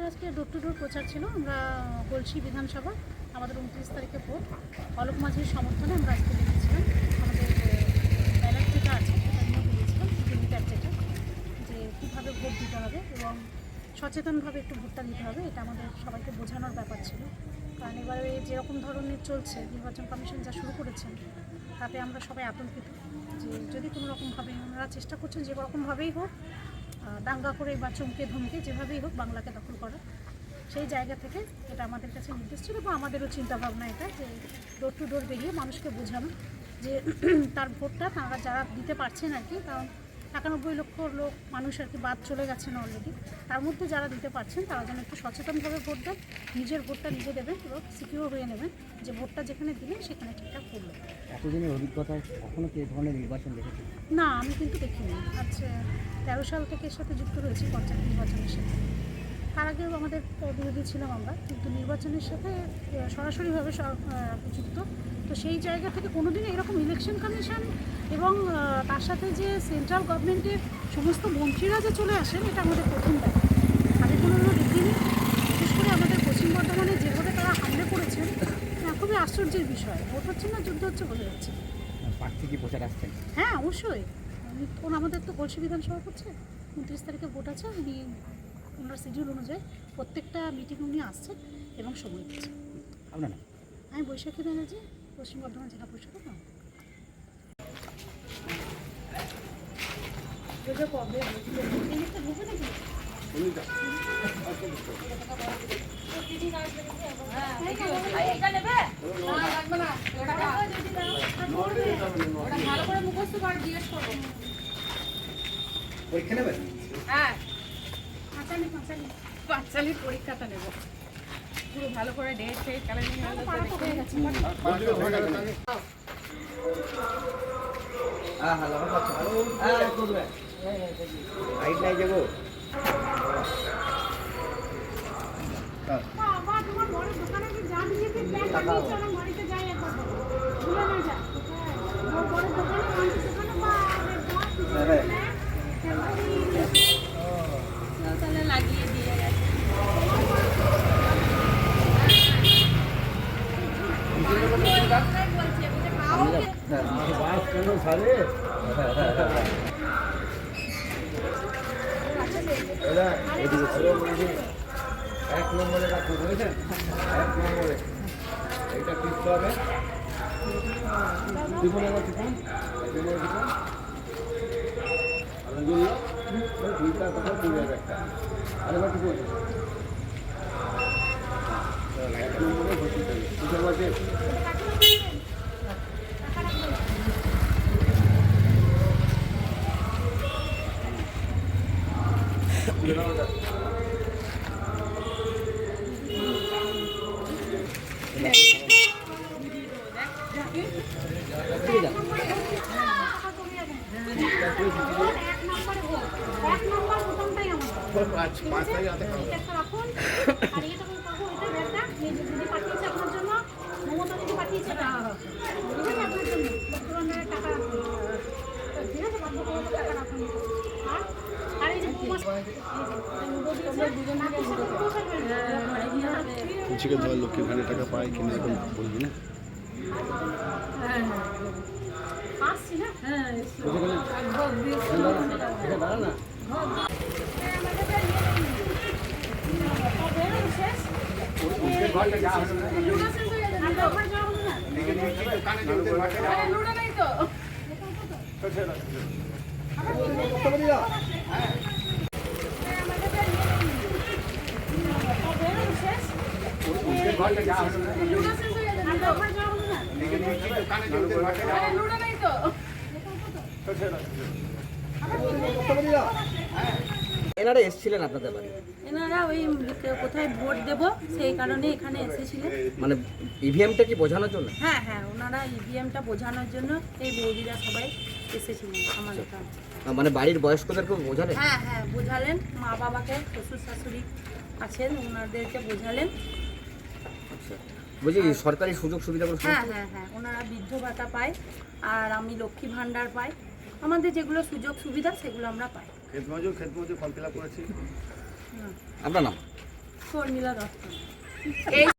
আমাদের আজকে door to ডোর প্রচার ছিল। আমরা গলসি বিধানসভা আমাদের 29 তারিখে ভোট, অলোক মাঝির সমর্থনে আমরা আজকে বেরিয়েছিলাম। আমাদের ব্যালট যেটা আছে সেটা নিয়ে বেরিয়েছিলাম, মিটার যেটা, যে কীভাবে ভোট দিতে হবে এবং সচেতনভাবে একটু ভোটটা দিতে হবে, এটা আমাদের সবাইকে বোঝানোর ব্যাপার ছিল। কারণ এবারে যেরকম ধরনের চলছে, নির্বাচন কমিশন যা শুরু করেছেন তাতে আমরা সবাই আতঙ্কিত যে যদি কোনো রকমভাবে ওনারা চেষ্টা করছেন যে রকমভাবেই হোক, দাঙ্গা করে বা চমকে ধমকে যেভাবেই হোক বাংলাকে দখল করা, সেই জায়গা থেকে এটা আমাদের কাছে নির্দেশ ছিল বা আমাদেরও চিন্তাভাবনা এটা যে ডোর টু ডোর বেরিয়ে মানুষকে বোঝানো যে তার ভোটটা তারা যারা দিতে পারছেন আর কি, কারণ 91 লক্ষ লোক মানুষ আর কি বাদ চলে গেছেন অলরেডি, তার মধ্যে যারা দিতে পারছেন তারা যেন একটু সচেতনভাবে ভোট দেন, নিজের ভোটটা নিজে দেবেন এবং সিকিউর হয়ে নেবেন যে ভোটটা যেখানে দিলেন সেখানে ঠিকঠাক করলো। এতদিনের অভিজ্ঞতায় কখনো কি এই ধরনের নির্বাচন দেখেছেন? না, আমি কিন্তু দেখিনি। আচ্ছা, 13 সাল থেকে এর সাথে যুক্ত রয়েছি পঞ্চায়েত নির্বাচনের সাথে। তার আগেও আমাদের বিরোধী ছিলাম আমরা, কিন্তু নির্বাচনের সাথে সরাসরিভাবে যুক্ত। তো সেই জায়গা থেকে কোনোদিনও এরকম ইলেকশন কমিশন এবং তার সাথে যে সেন্ট্রাল গভর্নমেন্টের সমস্ত মন্ত্রীরা যে চলে আসেন, এটা আমাদের প্রথম দেখা। আগে কোনো দেখিনি। বিশেষ করে আমাদের পশ্চিম বর্ধমানে যেভাবে তারা হামলে করেছেন, খুবই আশ্চর্যের বিষয়। ভোট হচ্ছে না, যুদ্ধ হচ্ছে বলে যাচ্ছে। প্রার্থী কি প্রচার আসছেন? হ্যাঁ, অবশ্যই। তখন আমাদের তো গলসি বিধানসভা করছে, 29 তারিখে ভোট আছে। ওনার শিডিউল অনুযায়ী প্রত্যেকটা মিটিং উনি আসছেন এবং সময় দিচ্ছেন। আপনার আমি বৈশাখী ব্যানার্জি, পশ্চিম বর্ধমান জেলা পরিষদের নাম। পরীক্ষা নেবেন? হ্যাঁ, পাঁচালি পাঁচালির পরীক্ষাটা নেব। পুরো ভালো করে ডেট ফেট কালেক্ট হয়ে গেছে। বাবা, তোমার বড় দোকানে কি যা নিজেকে ব্যাগ বানিয়েছো না, বাড়িতে যাই একবার ভুলে না যা। বড় দোকানে মাংস দোকানে তাহলে লাগিয়ে দিয়ে গেছে। এক নম্বরে রাখুন, বুঝেছেন? 1 নম্বরে এইটা কিনতে হবে। টিফুন এবার টিফুন আলহামদুলিল্লাহ দুইটা তখন পুরো একটা আরেকবার টিফুন 1 নম্বরে ভর্তি থাকবে। কিসের বাজে? কুচিকে ধর লক্ষ্মীর ভাণ্ডার টাকা পায় কিনা এখন বলবি না? আসছি না। দাঁড়া না। এনারা এসেছিলেন আপনাদের বাড়ি? এনারা ওই কোথায় ভোট দেব সেই কারণে এখানে এসেছিলেন। মানে ইভিএমটা কি বোঝানোর জন্য? হ্যাঁ হ্যাঁ, ওনারা ইভিএমটা বোঝানোর জন্য এই বৌদিরা সবাই এসেছিলেন আমাদের এখানে। মানে বাড়ির বয়স্কদেরকে বোঝালেন? হ্যাঁ হ্যাঁ, বোঝালেন। মা বাবাকে, শ্বশুর শাশুড়ি আছেন, ওনাদেরকে বোঝালেন। আচ্ছা, বলছি সরকারি সুযোগ সুবিধাগুলো? হ্যাঁ হ্যাঁ হ্যাঁ, ওনারা বৃদ্ধ ভাতা পায় আর আমি লক্ষ্মী ভাণ্ডার পাই। আমাদের যেগুলো সুযোগ সুবিধা সেগুলো আমরা পাই। ক্ষেত মজুর ফর্ম ফিল আপ করেছি। আপনার নাম? শর্মিলা দত্ত। এই